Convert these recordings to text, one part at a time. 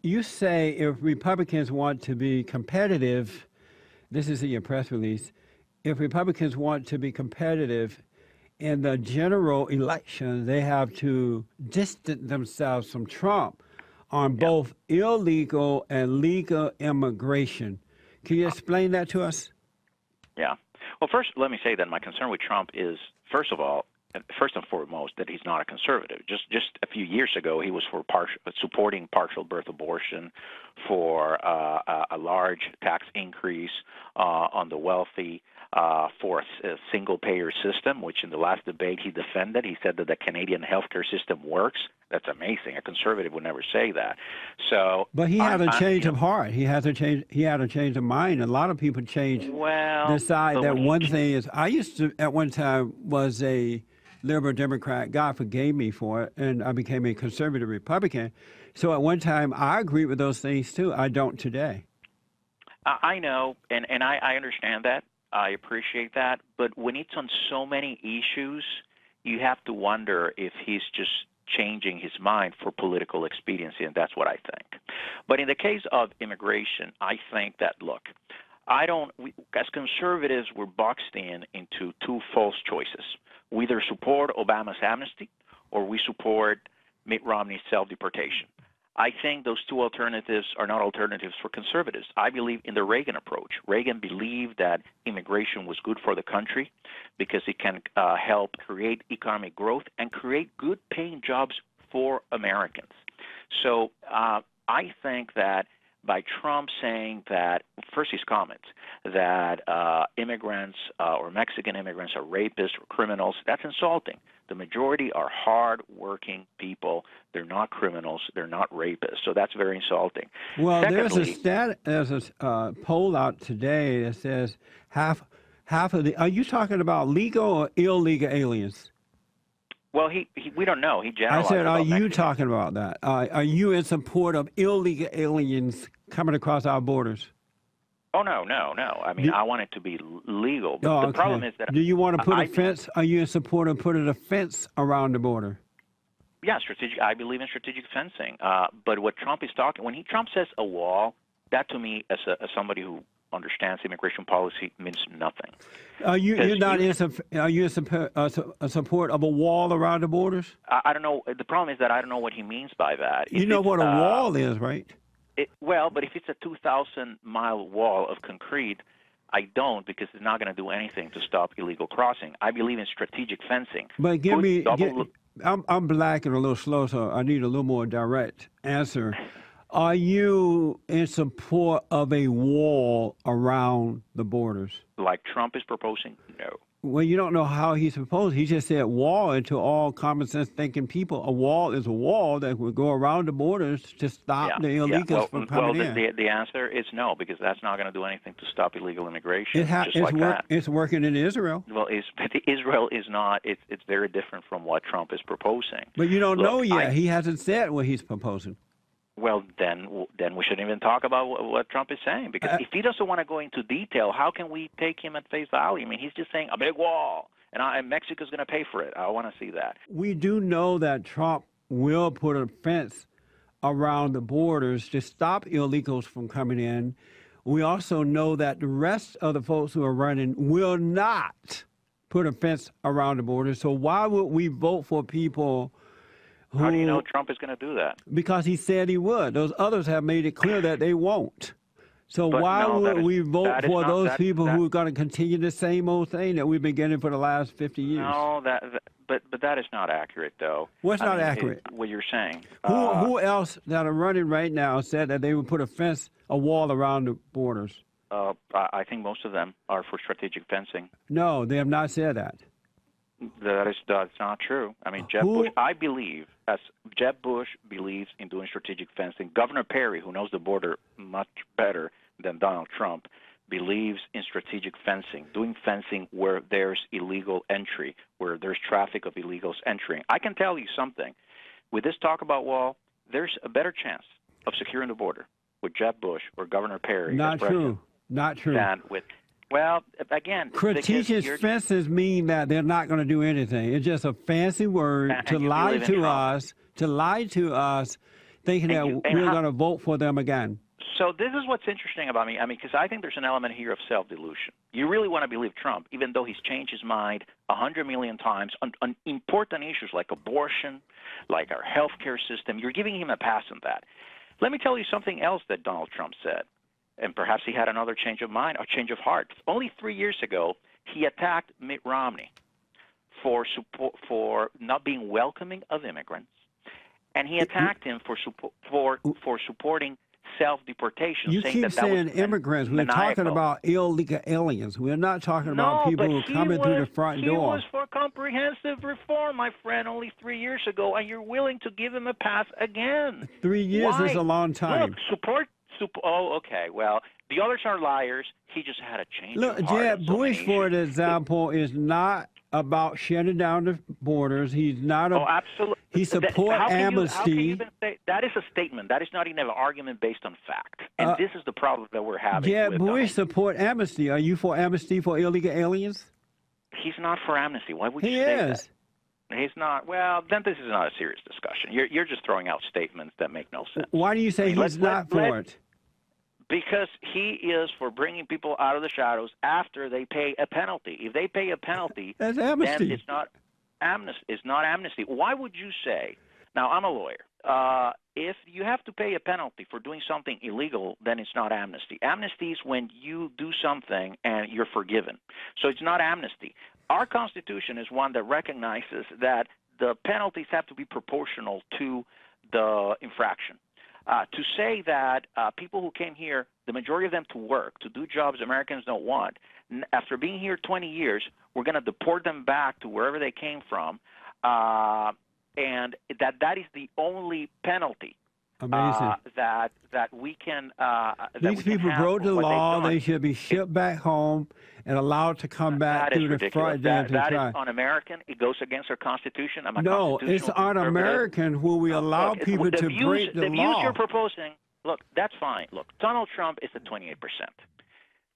you say if Republicans want to be competitive, this is in your press release, if Republicans want to be competitive in the general election, they have to distance themselves from Trump on both illegal and legal immigration. Can you explain that to us? Yeah. Well, first, let me say that my concern with Trump is, first of all, first and foremost, that he's not a conservative. Just a few years ago, he was for supporting partial birth abortion, for a large tax increase on the wealthy, for a single-payer system, which in the last debate he defended. He said that the Canadian healthcare system works. That's amazing. A conservative would never say that. So, but he had a change of heart. He had to change. He had a change of mind. A lot of people change. Well, decide that one thing is. I used to at one time was a liberal Democrat. God forgave me for it, and I became a conservative Republican. So at one time, I agreed with those things too. I don't today. I know, and I understand that. I appreciate that. But when it's on so many issues, you have to wonder if he's just changing his mind for political expediency, and that's what I think. But in the case of immigration, I think that, look, as conservatives, we're boxed into two false choices. We either support Obama's amnesty or we support Mitt Romney's self-deportation. I think those two alternatives are not alternatives for conservatives. I believe in the Reagan approach. Reagan believed that immigration was good for the country because it can help create economic growth and create good-paying jobs for Americans. So I think that by Trump saying that, first his comments, that immigrants or Mexican immigrants are rapists or criminals, that's insulting. The majority are hard-working people. They're not criminals. They're not rapists. So that's very insulting. Well, Secondly, there's a poll out today that says half of the. Are you talking about legal or illegal aliens? Well, we don't know. He generalized. I said, are you Mexican. talking about that? Are you in support of illegal aliens coming across our borders? Oh, no. I mean, I want it to be legal. But the problem is that... Do you want to put a fence? Are you in support of putting a fence around the border? Yeah, I believe in strategic fencing. But what Trump is talking... When Trump says a wall, that to me, as somebody who understands immigration policy, means nothing. Are you in support of a wall around the borders? I don't know. The problem is that I don't know what he means by that. You know what a wall is, right? Well, but if it's a 2,000-mile wall of concrete, I don't, because it's not going to do anything to stop illegal crossing. I believe in strategic fencing. But I'm black and a little slow, so I need a little more direct answer. Are you in support of a wall around the borders? Like Trump is proposing? No. Well, you don't know how he's proposed. He just said wall, and to all common sense thinking people, a wall is a wall that would go around the borders to stop the illegals from coming in. Well, the answer is no, because that's not going to do anything to stop illegal immigration. It's working in Israel. Well, but Israel is not. It's very different from what Trump is proposing. But you don't know yet. He hasn't said what he's proposing. Well, then we shouldn't even talk about what Trump is saying, because if he doesn't want to go into detail, how can we take him at face value? I mean, he's just saying a big wall, and Mexico's going to pay for it. I want to see that. We do know that Trump will put a fence around the borders to stop illegals from coming in. We also know that the rest of the folks who are running will not put a fence around the borders. So why would we vote for people How do you know Trump is going to do that? Because he said he would. Those others have made it clear that they won't. So why would we vote for those people who are going to continue the same old thing that we've been getting for the last 50 years? No, but that is not accurate, though. What's not accurate? What you're saying. Who else that are running right now said that they would put a wall around the borders? I think most of them are for strategic fencing. No, they have not said that. That's not true. I mean, Jeb Bush believes in doing strategic fencing. Governor Perry, who knows the border much better than Donald Trump, believes in strategic fencing, doing fencing where there's illegal entry, where there's traffic of illegals entering. I can tell you something. With this talk about wall, there's a better chance of securing the border with Jeb Bush or Governor Perry. Not true. Not true. Than with, well, again, strategic fences mean that they're not going to do anything. It's just a fancy word to lie to us thinking that and we're going to vote for them again. So this is what's interesting about me. I mean, because I think there's an element here of self-delusion. You really want to believe Trump, even though he's changed his mind 100 million times on important issues like abortion, like our healthcare system. You're giving him a pass on that. Let me tell you something else that Donald Trump said, and perhaps he had another change of mind or change of heart. Only 3 years ago, he attacked Mitt Romney for not being welcoming of immigrants, and he attacked him for supporting self-deportation. You saying keep that saying was immigrants. We're maniacal. talking about illegal aliens. We're not talking about people who are coming through the front door. He was for comprehensive reform, my friend, only 3 years ago, and you're willing to give him a pass again. 3 years Why? is a long time. Look, oh, okay. Well, the others are liars. He just had a change Look, of heart. Jeb Bush, for example, is not about shutting down the borders. He's not. Absolutely. He supports amnesty. How can you even say that is a statement? That is not even an argument based on fact. And this is the problem that we're having. Jeb Bush support amnesty. Are you for amnesty for illegal aliens? He's not for amnesty. Why would you He say is. that? He's not. Well, then this is not a serious discussion. You're just throwing out statements that make no sense. Why do you say he's not for it? Because he is for bringing people out of the shadows after they pay a penalty. If they pay a penalty, that's amnesty. then it's not amnesty. Why would you say? Now, I'm a lawyer. If you have to pay a penalty for doing something illegal, then it's not amnesty. Amnesty is when you do something and you're forgiven. So it's not amnesty. Our Constitution is one that recognizes that the penalties have to be proportional to the infraction. To say that people who came here, the majority of them to work, to do jobs Americans don't want, after being here 20 years, we're going to deport them back to wherever they came from, and that is the only penalty that we can. These people broke the law. They should be shipped back home and allowed to come back through the front door. That is un-American. It goes against our Constitution. No, it's un-American where we allow people to break the law. The views you're proposing, look, that's fine. Look, Donald Trump is at 28%.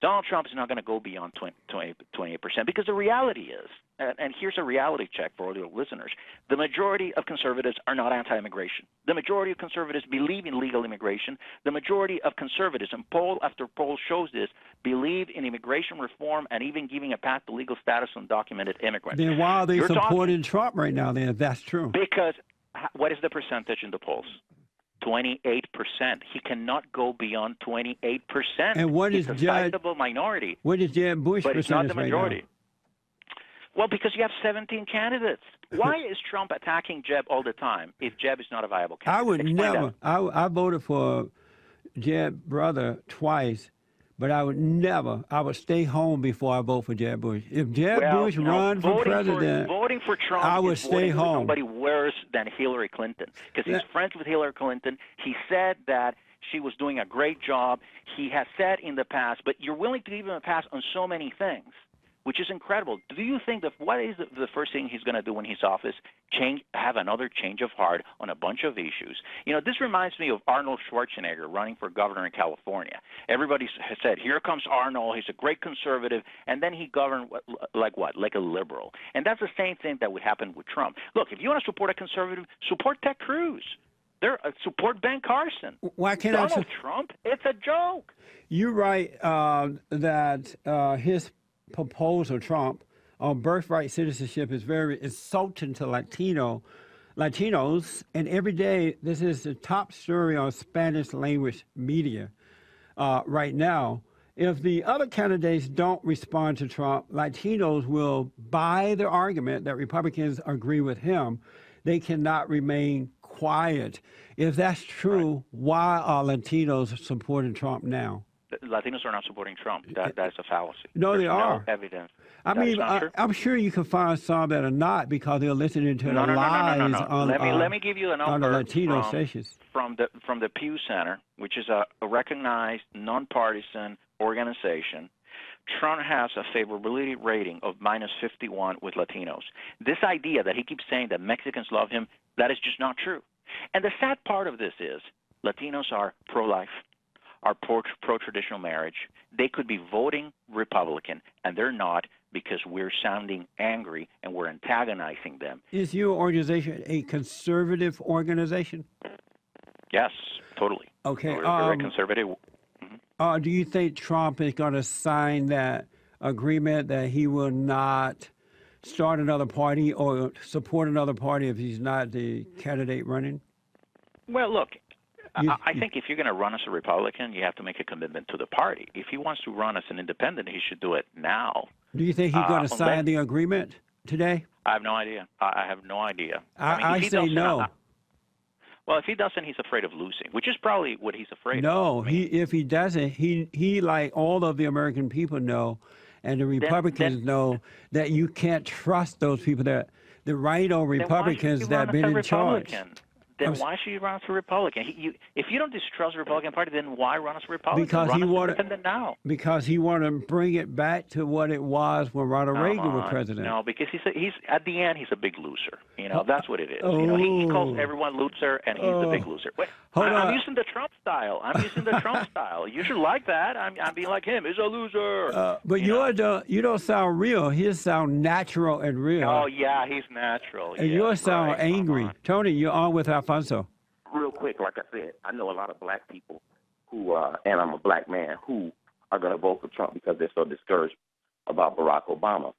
Donald Trump is not going to go beyond 28% because the reality is, and here's a reality check for all your listeners, the majority of conservatives are not anti-immigration. The majority of conservatives believe in legal immigration. The majority of conservatives, and poll after poll shows this, believe in immigration reform and even giving a path to legal status on undocumented immigrants. Then why are they supporting Trump right now then, if that's true? Because what is the percentage in the polls? 28%. He cannot go beyond 28%. And what is a sizable minority? What is Jeb Bush but it's not the majority. Right now? Well, because you have 17 candidates. Why is Trump attacking Jeb all the time if Jeb is not a viable candidate? I would never. I voted for Jeb's brother twice, but I would never. I would stay home before I vote for Jeb Bush. If Jeb Bush runs for president, voting for Trump I would is stay home. For somebody worse than Hillary Clinton, because he's friends with Hillary Clinton. He said that she was doing a great job. He has said in the past, but you're willing to give him a pass on so many things, which is incredible. Do you think that what is the first thing he's going to do in his office? Have another change of heart on a bunch of issues. You know, this reminds me of Arnold Schwarzenegger running for governor in California. Everybody has said, here comes Arnold. He's a great conservative. And then he governed like what? Like a liberal. And that's the same thing that would happen with Trump. Look, if you want to support a conservative, support Ted Cruz. Support Ben Carson. Why can't Donald Trump? It's a joke. You're right that his proposal, Trump, on birthright citizenship is very insulting to Latinos, and every day this is the top story on Spanish language media right now. If the other candidates don't respond to Trump, Latinos will buy the argument that Republicans agree with him. They cannot remain quiet. If that's true, why are Latinos supporting Trump now? Latinos are not supporting Trump. That's a fallacy. No, There's they are. No evidence. I mean, I'm sure you can find some that are not because they're listening to the lies on let me give you a number on the Latino stations. From the Pew Center, which is a recognized nonpartisan organization. Trump has a favorability rating of -51 with Latinos. This idea that he keeps saying that Mexicans love him, that is just not true. And the sad part of this is Latinos are pro-life, are pro-traditional marriage. They could be voting Republican, and they're not because we're sounding angry and we're antagonizing them. Is your organization a conservative organization? Yes, totally. Okay. We're very conservative. Do you think Trump is going to sign that agreement that he will not start another party or support another party if he's not the candidate running? Well, look, I think if you're going to run as a Republican, you have to make a commitment to the party. If he wants to run as an independent, he should do it now. Do you think he's going to sign the agreement today? I have no idea. I have no idea. I say no. Well, if he doesn't, he's afraid of losing, which is probably what he's afraid of. No, if he doesn't, he like all of the American people know, and the Republicans know that you can't trust those people, that the right-o Republicans that have been in charge. Then why should you run as a Republican? If you don't distrust the Republican Party, then why run as a Republican? Because run as independent now. Because he wanted to bring it back to what it was when Ronald Reagan was president. No, because he's at the end he's a big loser. That's what it is. He calls everyone loser, and he's the big loser. Wait, I'm using the Trump style. You should like that. I'm being like him. He's a loser. But you don't sound real. His sound natural and real. Oh yeah, he's natural. And yours sound angry. Tony, you're on with Alfonso. Real quick, like I said, I know a lot of black people who, and I'm a black man, who are going to vote for Trump because they're so discouraged about Barack Obama.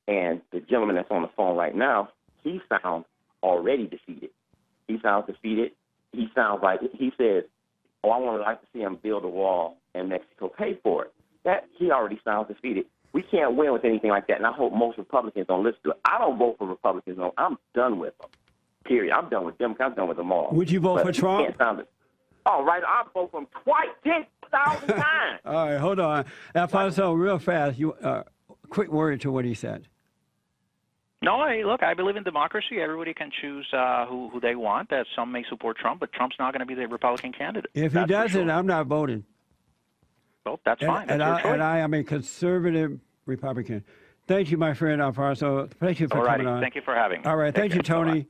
And the gentleman that's on the phone right now, he sounds already defeated. He sounds defeated. He sounds like he says, "Oh, I would like to see him build a wall and Mexico pay for it." That he already sounds defeated. We can't win with anything like that, and I hope most Republicans don't listen to it. I don't vote for Republicans. No, I'm done with them. Period. I'm done with them. I'm done with them all. Would you vote for Trump? All right, I'll vote for him twice, 10,000 times. All right, hold on, Alfonso, real fast. Quick word to what he said. No, I believe in democracy. Everybody can choose who they want. That some may support Trump, but Trump's not going to be the Republican candidate. If he doesn't, I'm not voting. Well, that's fine. And I am a conservative Republican. Thank you, my friend Alfonso. Thank you for coming on. Thank you for having me. All right, thank you, Tony.